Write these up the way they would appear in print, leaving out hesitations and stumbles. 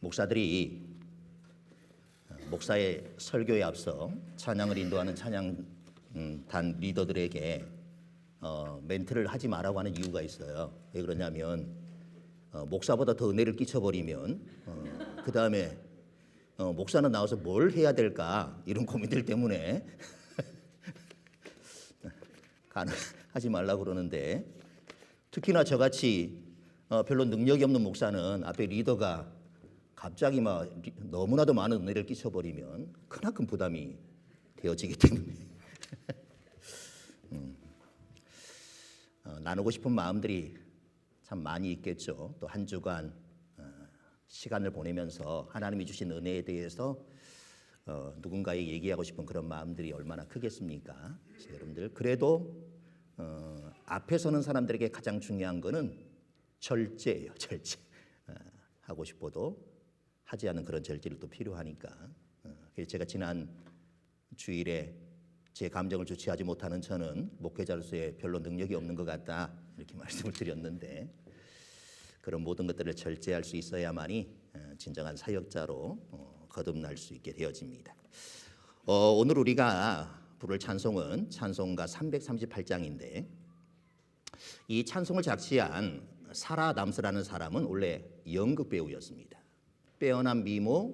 목사들이 목사의 설교에 앞서 찬양을 인도하는 찬양단 리더들에게 멘트를 하지 말라고 하는 이유가 있어요. 왜 그러냐면 목사보다 더 은혜를 끼쳐버리면 그 다음에 목사는 나와서 뭘 해야 될까 이런 고민들 때문에 하지 말라고 그러는데, 특히나 저같이 별로 능력이 없는 목사는 앞에 리더가 갑자기 막 너무나도 많은 은혜를 끼쳐버리면 크나큰 부담이 되어지기 때문에 나누고 싶은 마음들이 참 많이 있겠죠. 또 한 주간 시간을 보내면서 하나님이 주신 은혜에 대해서 누군가에게 얘기하고 싶은 그런 마음들이 얼마나 크겠습니까? 여러분들, 그래도 앞에 서는 사람들에게 가장 중요한 거는 절제예요. 절제. 하고 싶어도 하지 않은 그런 절제를 또 필요하니까. 그래서 제가 지난 주일에 제 감정을 주체하지 못하는 저는 목회자로서의 별로 능력이 없는 것 같다 이렇게 말씀을 드렸는데, 그런 모든 것들을 절제할 수 있어야만이 진정한 사역자로 거듭날 수 있게 되어집니다. 오늘 우리가 부를 찬송은 찬송가 338장인데, 이 찬송을 작시한 사라 아담스라는 사람은 원래 연극 배우였습니다. 빼어난 미모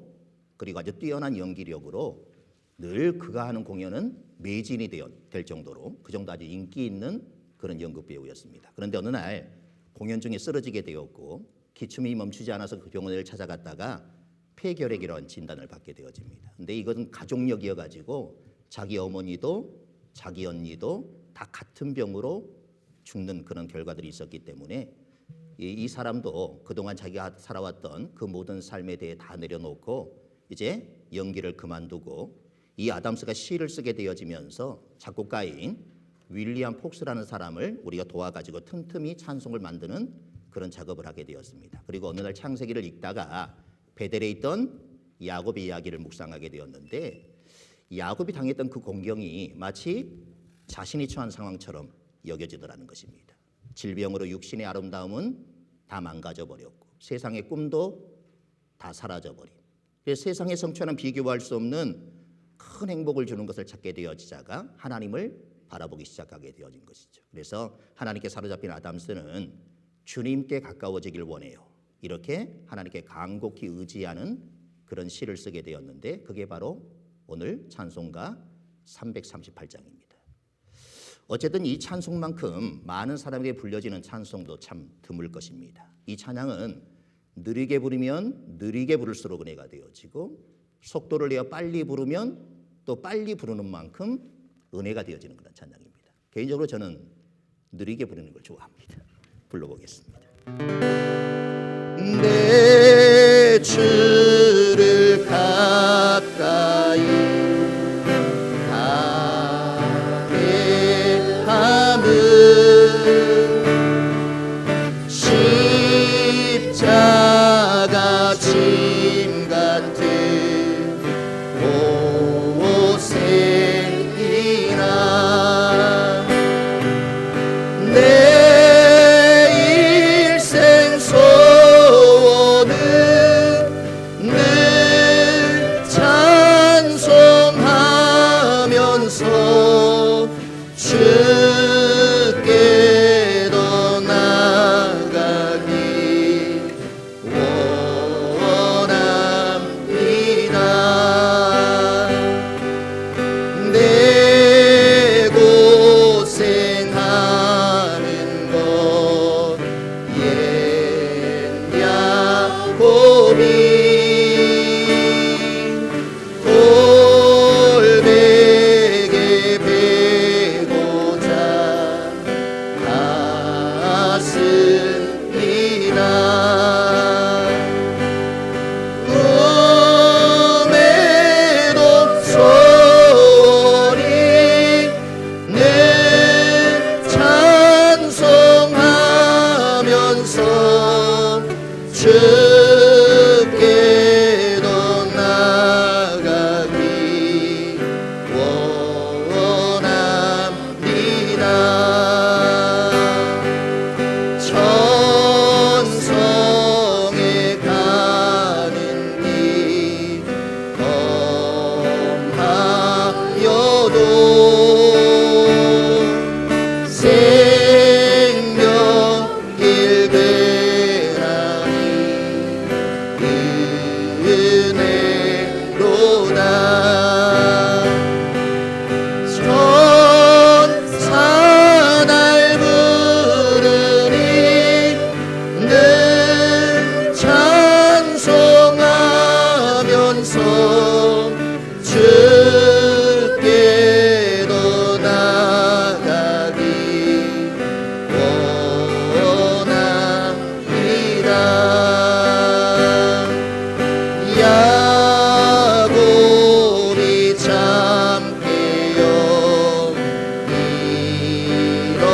그리고 아주 뛰어난 연기력으로 늘 그가 하는 공연은 매진이 될 정도로, 그 정도 아주 인기 있는 그런 연극 배우였습니다. 그런데 어느 날 공연 중에 쓰러지게 되었고 기침이 멈추지 않아서 그 병원을 찾아갔다가 폐결핵이라는 진단을 받게 되어집니다. 근데 이것은 가족력이어가지고 자기 어머니도 자기 언니도 다 같은 병으로 죽는 그런 결과들이 있었기 때문에 이 사람도 그동안 자기가 살아왔던 그 모든 삶에 대해 다 내려놓고 이제 연기를 그만두고, 이 아담스가 시를 쓰게 되어지면서 작곡가인 윌리엄 폭스라는 사람을 우리가 도와가지고 틈틈이 찬송을 만드는 그런 작업을 하게 되었습니다. 그리고 어느 날 창세기를 읽다가 베델에 있던 야곱의 이야기를 묵상하게 되었는데, 야곱이 당했던 그 공경이 마치 자신이 처한 상황처럼 여겨지더라는 것입니다. 질병으로 육신의 아름다움은 다 망가져버렸고 세상의 꿈도 다 사라져버린, 세상의 성취와는 비교할 수 없는 큰 행복을 주는 것을 찾게 되어지자가 하나님을 바라보기 시작하게 되어진 것이죠. 그래서 하나님께 사로잡힌 아담스는 주님께 가까워지길 원해요. 이렇게 하나님께 간곡히 의지하는 그런 시를 쓰게 되었는데, 그게 바로 오늘 찬송가 338장입니다. 어쨌든 이 찬송만큼 많은 사람에게 불려지는 찬송도 참 드물 것입니다. 이 찬양은 느리게 부르면 느리게 부를수록 은혜가 되어지고, 속도를 내어 빨리 부르면 또 빨리 부르는 만큼 은혜가 되어지는 그런 찬양입니다. 개인적으로 저는 느리게 부르는 걸 좋아합니다. 불러보겠습니다. 내 주를 가까이 가게 함은 십자가 짐 같은 고생이나 내 일생 소원은 늘 찬송하면서 주께 더 나아가기 원합니다. 내 고생하는 것 옛 야곱이 골백에 베고자 갔습니다. 꿈에도 소리 늘 찬송하면서 주께 더 나아가기 원합니다. 천성에 가는 야곱이 참 깨어 일어나는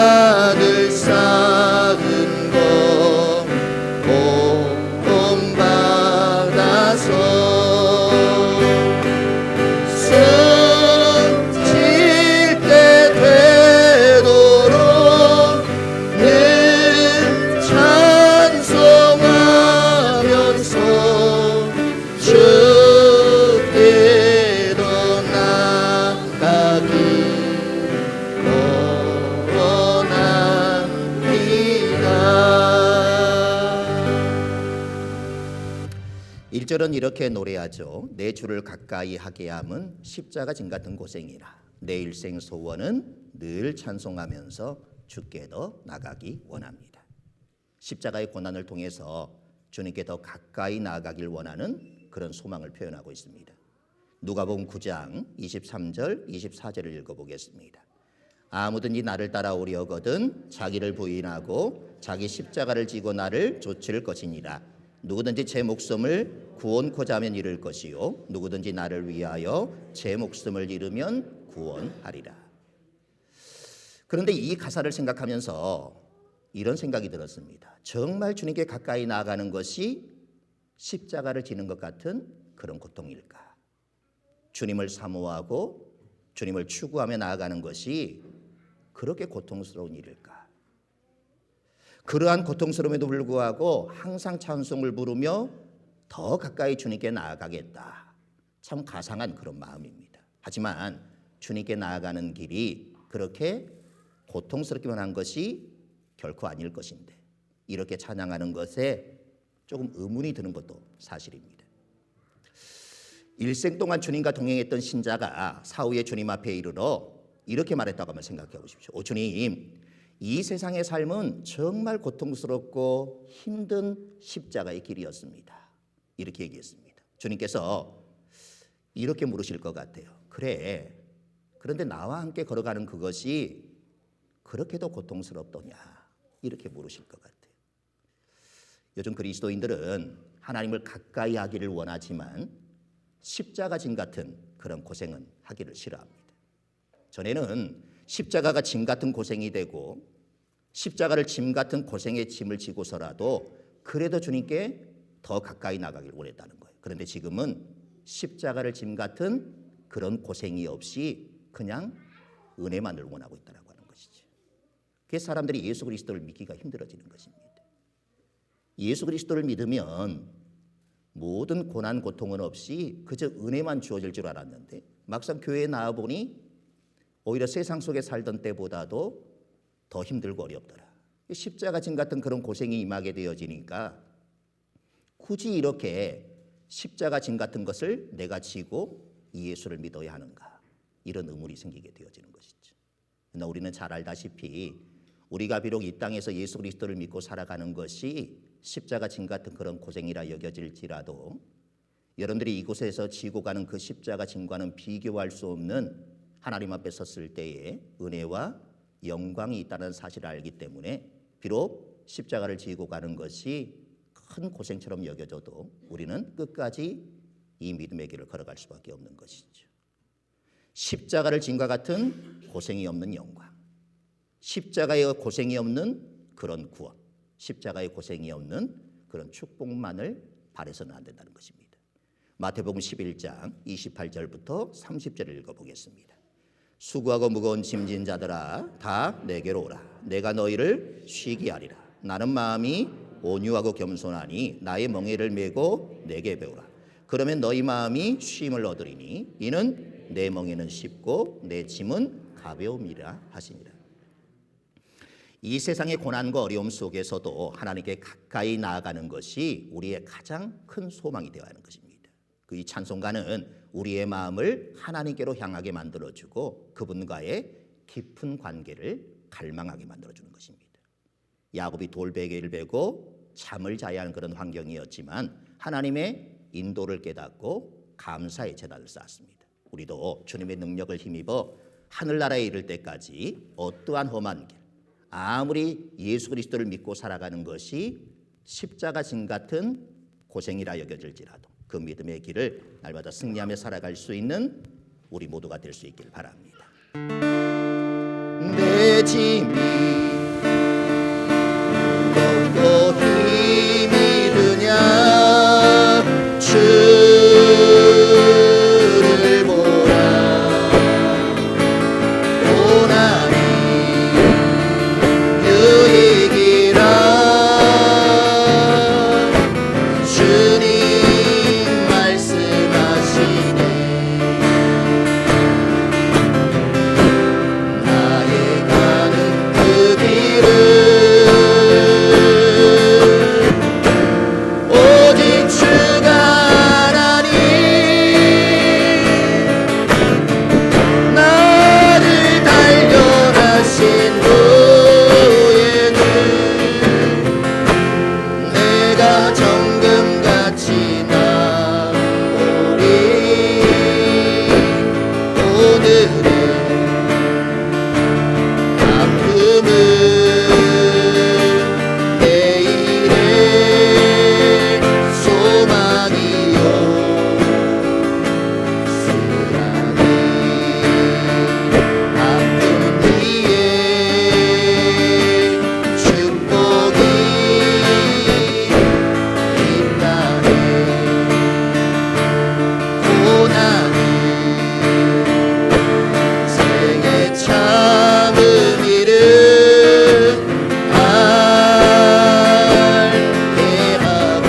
돌단을 쌓은 것 본받아서 숨질 때 되도록 늘 찬송하면서 주께 더 나아가기 원합니다. 1절은 이렇게 노래하죠. 내 주를 가까이 하게 함은 십자가 진 같은 고생이라. 내 일생 소원은 늘 찬송하면서 주께 더 나가기 원합니다. 십자가의 고난을 통해서 주님께 더 가까이 나아가길 원하는 그런 소망을 표현하고 있습니다. 누가복음 9장 23절 24절을 읽어보겠습니다. 아무든지 나를 따라오려거든 자기를 부인하고 자기 십자가를 지고 나를 쫓을 것이니라. 누구든지 제 목숨을 구원코자 하면 잃을 것이요 누구든지 나를 위하여 제 목숨을 잃으면 구원하리라. 그런데 이 가사를 생각하면서 이런 생각이 들었습니다. 정말 주님께 가까이 나아가는 것이 십자가를 지는 것 같은 그런 고통일까? 주님을 사모하고 주님을 추구하며 나아가는 것이 그렇게 고통스러운 일일까? 그러한 고통스러움에도 불구하고 항상 찬송을 부르며 더 가까이 주님께 나아가겠다. 참 가상한 그런 마음입니다. 하지만 주님께 나아가는 길이 그렇게 고통스럽기만 한 것이 결코 아닐 것인데 이렇게 찬양하는 것에 조금 의문이 드는 것도 사실입니다. 일생 동안 주님과 동행했던 신자가 사후에 주님 앞에 이르러 이렇게 말했다고 한번 생각해 보십시오. 오 주님, 이 세상의 삶은 정말 고통스럽고 힘든 십자가의 길이었습니다. 이렇게 얘기했습니다. 주님께서 이렇게 물으실 것 같아요. 그래, 그런데 나와 함께 걸어가는 그것이 그렇게도 고통스럽더냐? 이렇게 물으실 것 같아요. 요즘 그리스도인들은 하나님을 가까이 하기를 원하지만 십자가 짐 같은 그런 고생은 하기를 싫어합니다. 전에는 십자가가 짐 같은 고생이 되고 십자가를 짐 같은 고생의 짐을 지고서라도 그래도 주님께 더 가까이 나가길 원했다는 거예요. 그런데 지금은 십자가를 짐 같은 그런 고생이 없이 그냥 은혜만을 원하고 있다고 하는 것이죠. 그래서 사람들이 예수 그리스도를 믿기가 힘들어지는 것입니다. 예수 그리스도를 믿으면 모든 고난 고통은 없이 그저 은혜만 주어질 줄 알았는데 막상 교회에 나와보니 오히려 세상 속에 살던 때보다도 더 힘들고 어렵더라. 십자가 짐 같은 그런 고생이 임하게 되어지니까 굳이 이렇게 십자가 짐 같은 것을 내가 지고 이 예수를 믿어야 하는가, 이런 의문이 생기게 되어지는 것이죠. 그러나 우리는 잘 알다시피 우리가 비록 이 땅에서 예수 그리스도를 믿고 살아가는 것이 십자가 짐 같은 그런 고생이라 여겨질지라도 여러분들이 이곳에서 지고 가는 그 십자가 짐과는 비교할 수 없는 하나님 앞에 섰을 때에 은혜와 영광이 있다는 사실을 알기 때문에 비록 십자가를 지고 가는 것이 큰 고생처럼 여겨져도 우리는 끝까지 이 믿음의 길을 걸어갈 수밖에 없는 것이죠. 십자가를 짐과 같은 고생이 없는 영광, 십자가의 고생이 없는 그런 구원, 십자가의 고생이 없는 그런 축복만을 바라서는 안 된다는 것입니다. 마태복음 11장 28절부터 30절을 읽어보겠습니다. 수고하고 무거운 짐진 자들아 다 내게로 오라. 내가 너희를 쉬게 하리라. 나는 마음이 온유하고 겸손하니 나의 멍에를 메고 내게 배우라. 그러면 너희 마음이 쉼을 얻으리니 이는 내 멍에는 쉽고 내 짐은 가벼움이라 하시니라. 이 세상의 고난과 어려움 속에서도 하나님께 가까이 나아가는 것이 우리의 가장 큰 소망이 되어야 하는 것입니다. 그 이 찬송가는 우리의 마음을 하나님께로 향하게 만들어주고 그분과의 깊은 관계를 갈망하게 만들어주는 것입니다. 야곱이 돌베개를 베고 잠을 자야 하는 그런 환경이었지만 하나님의 인도를 깨닫고 감사의 제단을 쌓았습니다. 우리도 주님의 능력을 힘입어 하늘나라에 이를 때까지 어떠한 험한 길, 아무리 예수 그리스도를 믿고 살아가는 것이 십자가 진 같은 고생이라 여겨질지라도 그 믿음의 길을 날마다 승리하며 살아갈 수 있는 우리 모두가 될 수 있길 바랍니다. 내 짐이 무겁고 힘이 드냐 주를 보라 고난이 유익이라 주님 말씀하시네 나의 가는 그 길은 오직 주가 하나니 나를 단련하신 후에는 내가 정금같이 나오리 오늘의 아픔은 내일의 소망이요 쓰라리 아픈 뒤에 축복이 있다네 고난이 생애 참음 일은 알게 하고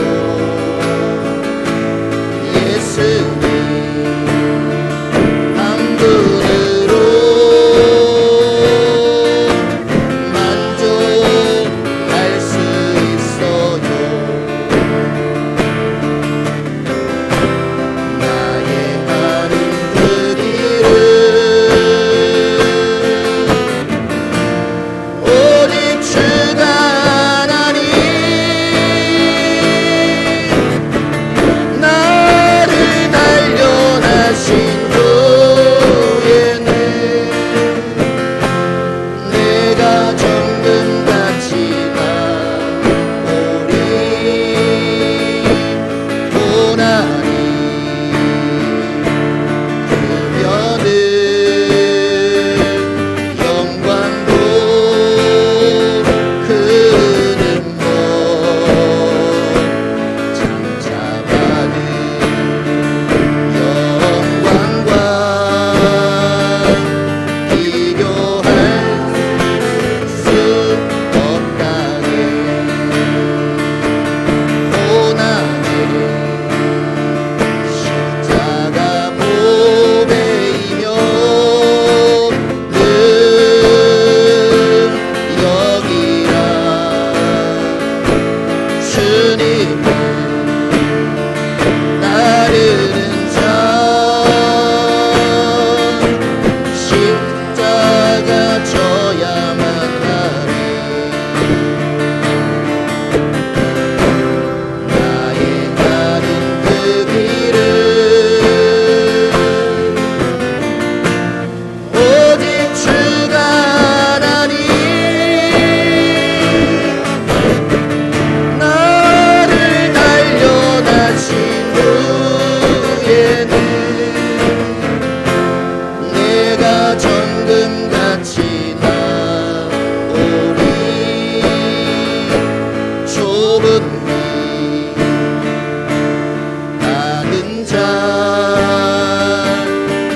예수님 한 분으로 만족할 수 있어요 나의 가는 그 길은 오직 주가 하나니 나를 단련하신 후에는 내가 정금같이 나오리 고난이 크면은 영광도 크는 것 창자받은 영광과 비교할 수 없다네 고난의 십자가 보배이며 능력이라 주님을 따르는 자 십자가 져야만 하리 나의 가는 그 길은 오직 주가 하나니 나를 단련하신 후에는 내가 정금같이 나오리 좁은 길 가는 자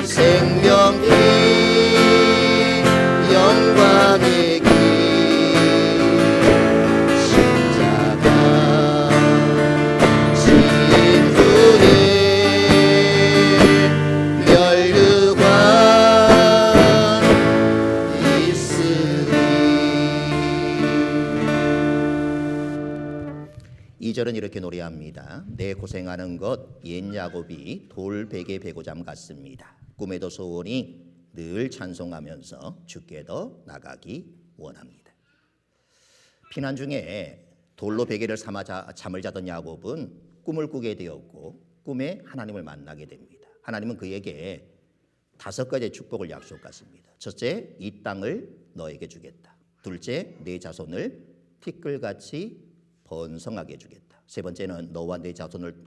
생명길 영광의 길 십자가 진 후에 멸류관 있으리 2절은 이렇게 노래합니다. 내 고생하는 것 옛 야곱이 돌 베개 베고잠 같습니다. 꿈에도 소원이 늘 찬송하면서 주께 더 나가기 원합니다. 피난 중에 돌로 베개를 삼아 잠을 자던 야곱은 꿈을 꾸게 되었고 꿈에 하나님을 만나게 됩니다. 하나님은 그에게 5가지의 축복을 약속하십니다. 첫째, 이 땅을 너에게 주겠다. 둘째, 내 자손을 티끌같이 번성하게 주겠다. 세 번째는 너와 내 자손을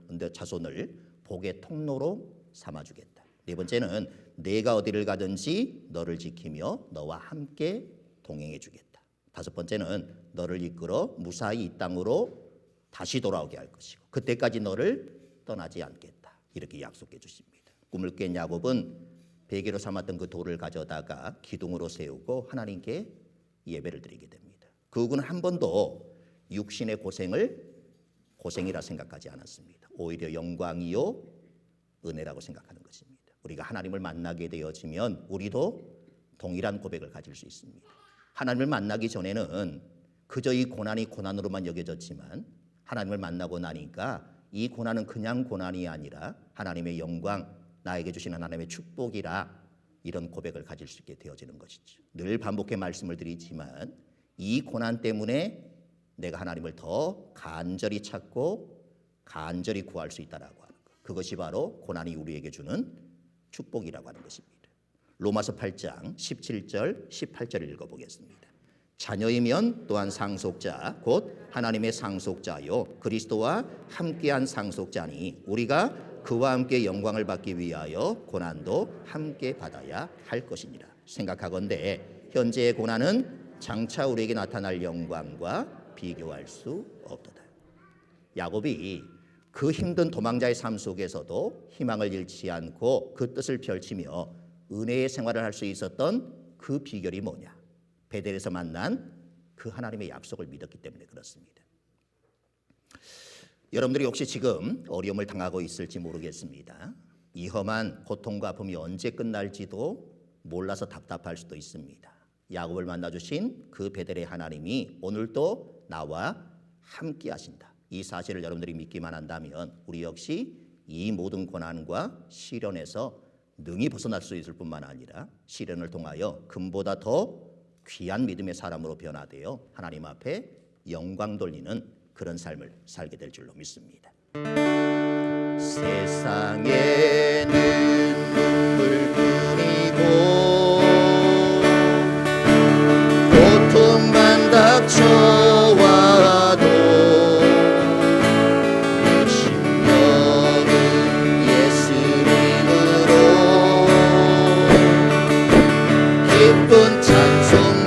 복의 통로로 삼아주겠다. 네 번째는 내가 어디를 가든지 너를 지키며 너와 함께 동행해 주겠다. 다섯 번째는 너를 이끌어 무사히 이 땅으로 다시 돌아오게 할 것이고 그때까지 너를 떠나지 않겠다. 이렇게 약속해 주십니다. 꿈을 깬 야곱은 베개로 삼았던 그 돌을 가져다가 기둥으로 세우고 하나님께 예배를 드리게 됩니다. 그분은 한 번도 육신의 고생이라 생각하지 않았습니다. 오히려 영광이요 은혜라고 생각하는 것입니다. 우리가 하나님을 만나게 되어지면 우리도 동일한 고백을 가질 수 있습니다. 하나님을 만나기 전에는 그저 이 고난이 고난으로만 여겨졌지만 하나님을 만나고 나니까 이 고난은 그냥 고난이 아니라 하나님의 영광, 나에게 주신 하나님의 축복이라 이런 고백을 가질 수 있게 되어지는 것이죠. 늘 반복해 말씀을 드리지만 이 고난 때문에 내가 하나님을 더 간절히 찾고 간절히 구할 수 있다라고 하는 것. 그것이 바로 고난이 우리에게 주는 축복이라고 하는 것입니다. 로마서 8장 17절 18절을 읽어보겠습니다. 자녀이면 또한 상속자 곧 하나님의 상속자요 그리스도와 함께한 상속자니 우리가 그와 함께 영광을 받기 위하여 고난도 함께 받아야 할 것이니라. 생각하건대 현재의 고난은 장차 우리에게 나타날 영광과 비교할 수 없도다. 야곱이 그 힘든 도망자의 삶 속에서도 희망을 잃지 않고 그 뜻을 펼치며 은혜의 생활을 할 수 있었던 그 비결이 뭐냐? 베델에서 만난 그 하나님의 약속을 믿었기 때문에 그렇습니다. 여러분들이 혹시 지금 어려움을 당하고 있을지 모르겠습니다. 이 험한 고통과 아픔이 언제 끝날지도 몰라서 답답할 수도 있습니다. 야곱을 만나주신 그 베델의 하나님이 오늘도 나와 함께 하신다. 이 사실을 여러분들이 믿기만 한다면 우리 역시 이 모든 고난과 시련에서 능히 벗어날 수 있을 뿐만 아니라 시련을 통하여 금보다 더 귀한 믿음의 사람으로 변화되어 하나님 앞에 영광 돌리는 그런 삶을 살게 될 줄로 믿습니다. 세상에는 눈물뿐이고 고통만 닥쳐와도 내 심령은 예수님으로 기쁜 찬송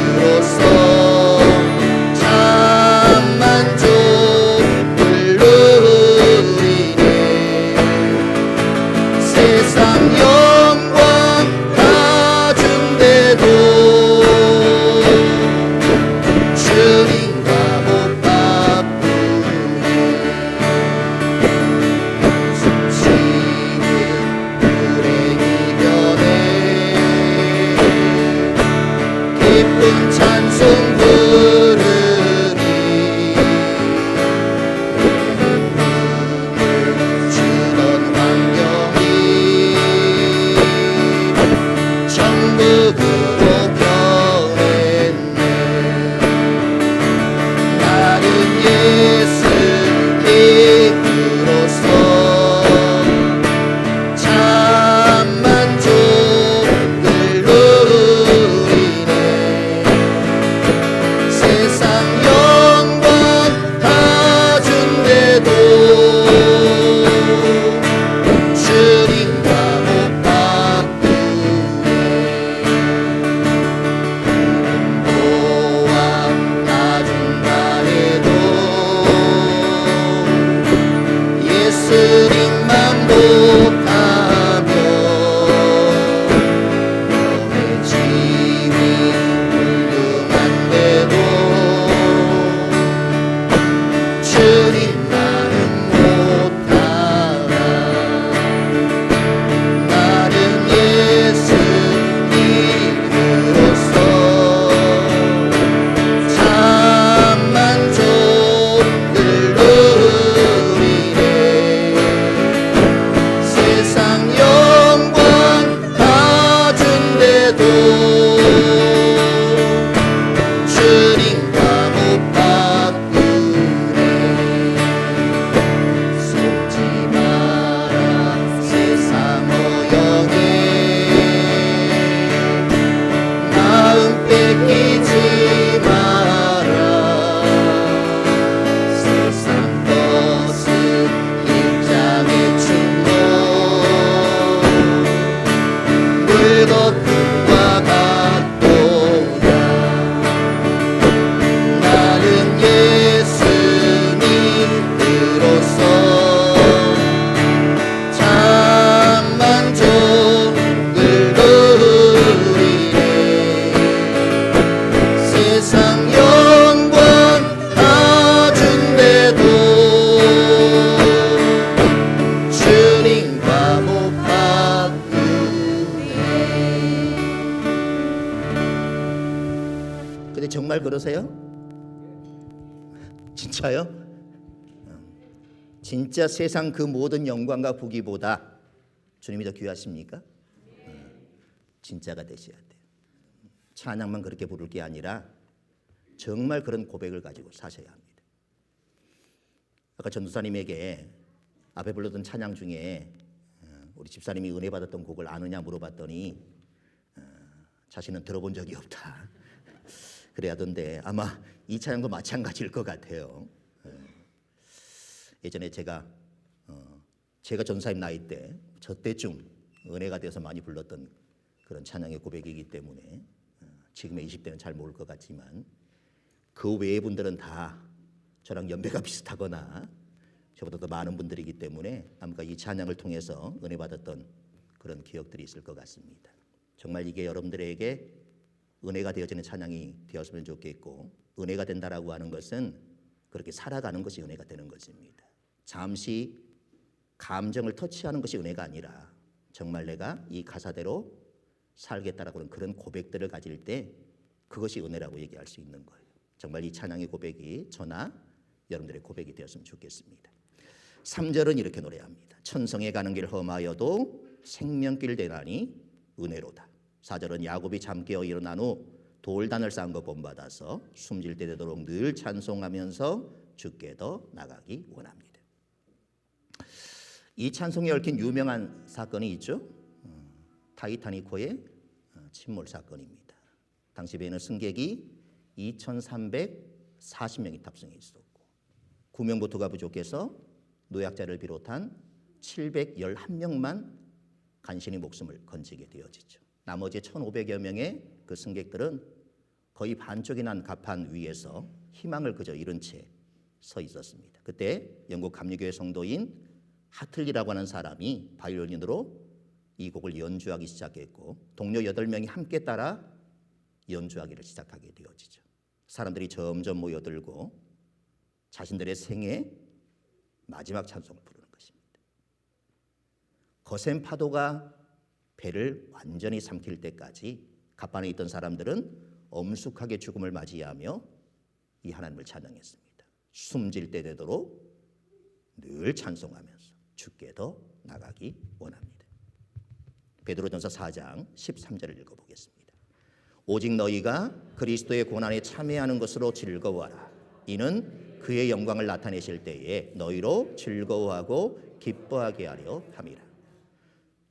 예수님으로서 정말 그러세요? 진짜요? 진짜 세상 그 모든 영광과 부귀보다 주님이 더 귀하십니까? 진짜가 되셔야 돼요. 찬양만 그렇게 부를 게 아니라 정말 그런 고백을 가지고 사셔야 합니다. 아까 전도사님에게 앞에 불렀던 찬양 중에 우리 집사님이 은혜 받았던 곡을 아느냐 물어봤더니 자신은 들어본 적이 없다 그래 하던데, 아마 이 찬양도 마찬가지일 것 같아요. 예전에 제가 전사님 나이 때 저때쯤 은혜가 되어서 많이 불렀던 그런 찬양의 고백이기 때문에 지금의 20대는 잘 모를 것 같지만 그 외의 분들은 다 저랑 연배가 비슷하거나 저보다 더 많은 분들이기 때문에 아마 이 찬양을 통해서 은혜 받았던 그런 기억들이 있을 것 같습니다. 정말 이게 여러분들에게 은혜가 되어지는 찬양이 되었으면 좋겠고, 은혜가 된다라고 하는 것은 그렇게 살아가는 것이 은혜가 되는 것입니다. 잠시 감정을 터치하는 것이 은혜가 아니라 정말 내가 이 가사대로 살겠다라고 하는 그런 고백들을 가질 때 그것이 은혜라고 얘기할 수 있는 거예요. 정말 이 찬양의 고백이 저나 여러분들의 고백이 되었으면 좋겠습니다. 3절은 이렇게 노래합니다. 천성에 가는 길 험하여도 생명길 되나니 은혜로다. 4절은 야곱이 잠 깨어 일어난 후 돌단을 쌓은 것 본받아서 숨질 때 되도록 늘 찬송하면서 주께 더 나가기 원합니다. 이 찬송에 얽힌 유명한 사건이 있죠. 타이타닉호의 침몰 사건입니다. 당시 배에는 승객이 2,340명이 탑승해 있었고 구명보트가 부족해서 노약자를 비롯한 711명만 간신히 목숨을 건지게 되어지죠. 나머지 1,500여 명의 그 승객들은 거의 반쪽이 난 갑판 위에서 희망을 그저 잃은 채 서 있었습니다. 그때 영국 감리교회 성도인 하틀리라고 하는 사람이 바이올린으로 이 곡을 연주하기 시작했고 동료 8명이 함께 따라 연주하기를 시작하게 되어지죠. 사람들이 점점 모여들고 자신들의 생애 마지막 찬송을 부르는 것입니다. 거센 파도가 배를 완전히 삼킬 때까지 갑판에 있던 사람들은 엄숙하게 죽음을 맞이하며 이 하나님을 찬양했습니다. 숨질 때 되도록 늘 찬송하면서 주께 더 나가기 원합니다. 베드로전서 4장 13절을 읽어보겠습니다. 오직 너희가 그리스도의 고난에 참여하는 것으로 즐거워하라. 이는 그의 영광을 나타내실 때에 너희로 즐거워하고 기뻐하게 하려 함이라.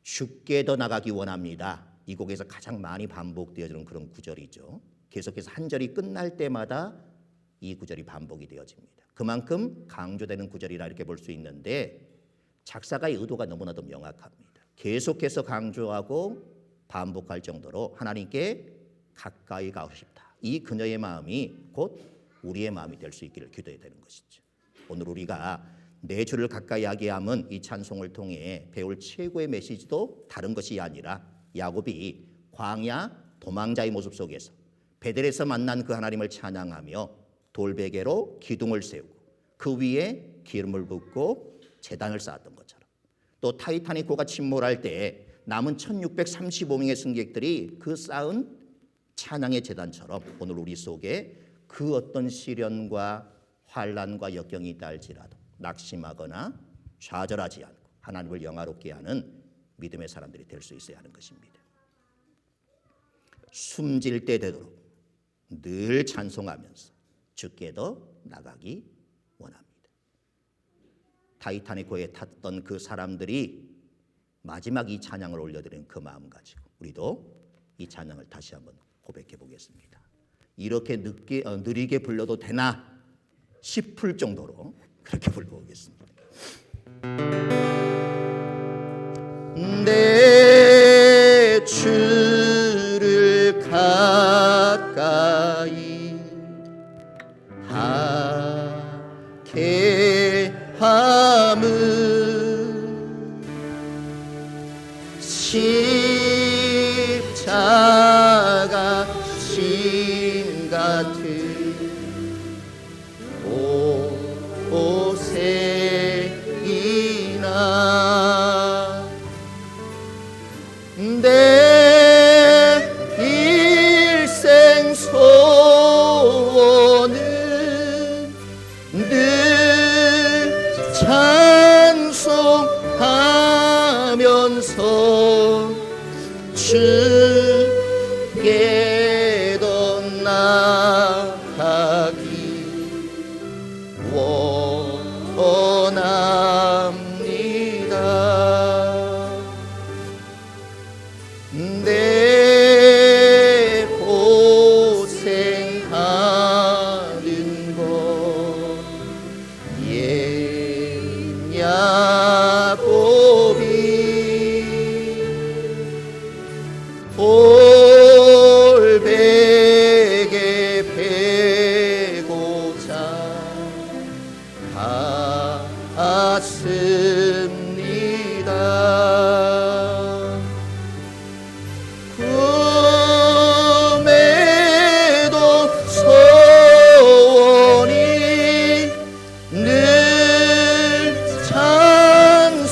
주께 더 나가기 원합니다. 이 곡에서 가장 많이 반복되어지는 그런 구절이죠. 계속해서 한 절이 끝날 때마다 이 구절이 반복이 되어집니다. 그만큼 강조되는 구절이라 이렇게 볼 수 있는데 작사가의 의도가 너무나도 명확합니다. 계속해서 강조하고 반복할 정도로 하나님께 가까이 가고 싶다. 이 그녀의 마음이 곧 우리의 마음이 될 수 있기를 기도해야 되는 것이죠. 오늘 우리가 내 주를 가까이 하게 함은 이 찬송을 통해 배울 최고의 메시지도 다른 것이 아니라 야곱이 광야 도망자의 모습 속에서 베델에서 만난 그 하나님을 찬양하며 돌베개로 기둥을 세우고 그 위에 기름을 붓고 제단을 쌓았던 것처럼, 또 타이타닉호가 침몰할 때 남은 1635명의 승객들이 그 쌓은 찬양의 제단처럼 오늘 우리 속에 그 어떤 시련과 환난과 역경이 있다 할지라도 낙심하거나 좌절하지 않고 하나님을 영화롭게 하는 믿음의 사람들이 될 수 있어야 하는 것입니다. 숨질 때 되도록 늘 찬송하면서 주께 더 나가기 원합니다. 타이타닉호에 탔던 그 사람들이 마지막 이 찬양을 올려드린 그 마음 가지고 우리도 이 찬양을 다시 한번 고백해 보겠습니다. 이렇게 느리게 불러도 되나 싶을 정도로 그렇게 불러보겠습니다. 내 주를 가까이 하게 함은 십자가 심 같은 옷에이나 내 일생 속 야곱이 올백에 베고자 갔습니다. 꿈에도 소원이 늘 찬송하면서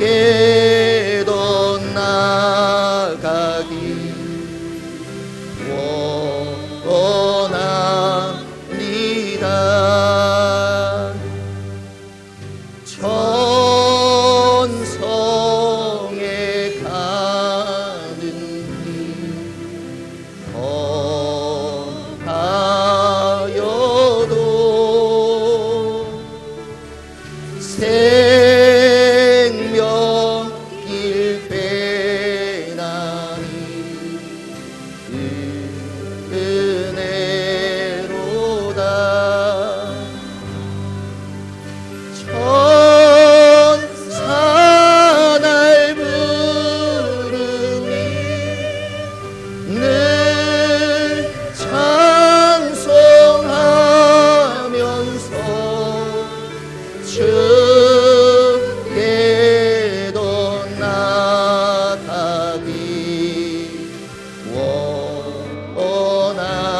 주께도 나가기 원합니다. 천성에 가는 길 험하여도 생명길 빼나니 은혜로다. 천사 날 부르니 늘 찬송하면서 주께도 나가기 원합니다.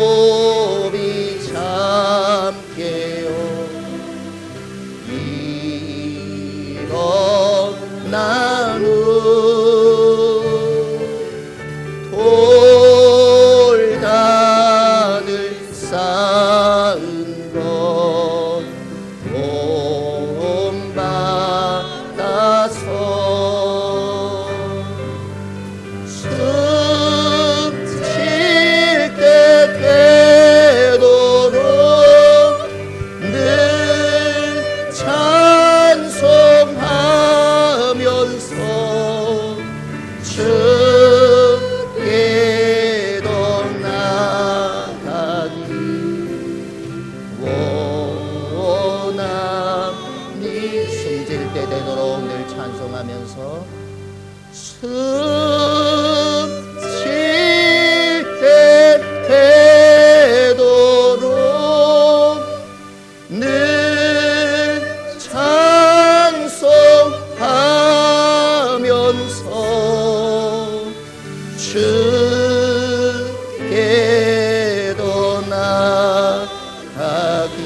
야곱이 참게요 일어난 후 돌단을 쌓은 것 본받아서 숨쉴 때 되도록 늘 찬송하면서 주께도 나가기 원합니. 숨질 때 되도록 늘 찬송하면서 숨쉴 때 되도록 늘 찬송하면서 주께도 나가기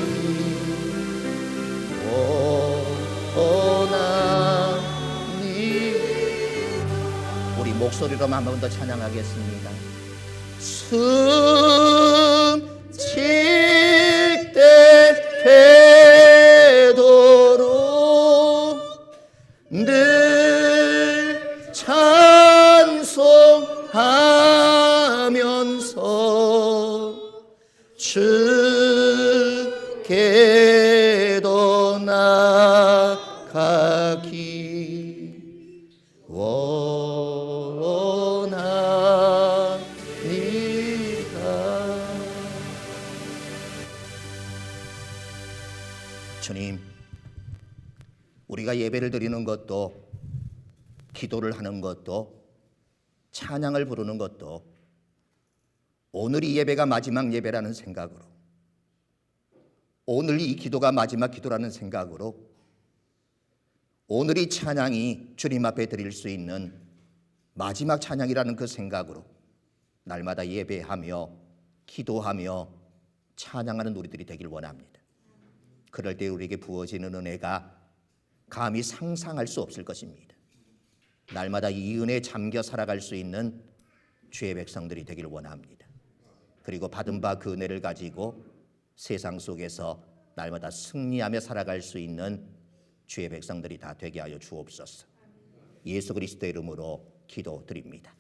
원하니. 우리 목소리로 한 번 더 찬양하겠습니다. 숨쉴 때 되도록 늘 찬송하면서 주께도 나가기 원합니다. 주님, 우리가 예배를 드리는 것도, 기도를 하는 것도, 찬양을 부르는 것도 오늘 이 예배가 마지막 예배라는 생각으로, 오늘 이 기도가 마지막 기도라는 생각으로, 오늘 이 찬양이 주님 앞에 드릴 수 있는 마지막 찬양이라는 그 생각으로 날마다 예배하며 기도하며 찬양하는 우리들이 되길 원합니다. 그럴 때 우리에게 부어지는 은혜가 감히 상상할 수 없을 것입니다. 날마다 이 은혜에 잠겨 살아갈 수 있는 주의 백성들이 되길 원합니다. 그리고 받은 바 그 은혜를 가지고 세상 속에서 날마다 승리하며 살아갈 수 있는 주의 백성들이 다 되게 하여 주옵소서. 예수 그리스도의 이름으로 기도드립니다.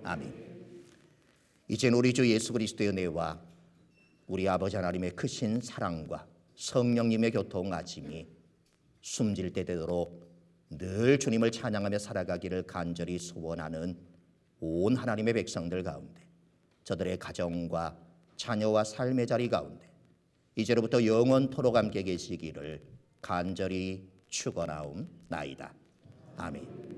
아멘. 이제는 우리 주 예수 그리스도의 은혜와 우리 아버지 하나님의 크신 사랑과 성령님의 교통하심이 숨질 때 되도록 늘 주님을 찬양하며 살아가기를 간절히 소원하는 온 하나님의 백성들 가운데, 저들의 가정과 자녀와 삶의 자리 가운데 이제로부터 영원토록 함께 계시기를 간절히 축원하옵나이다. 아멘.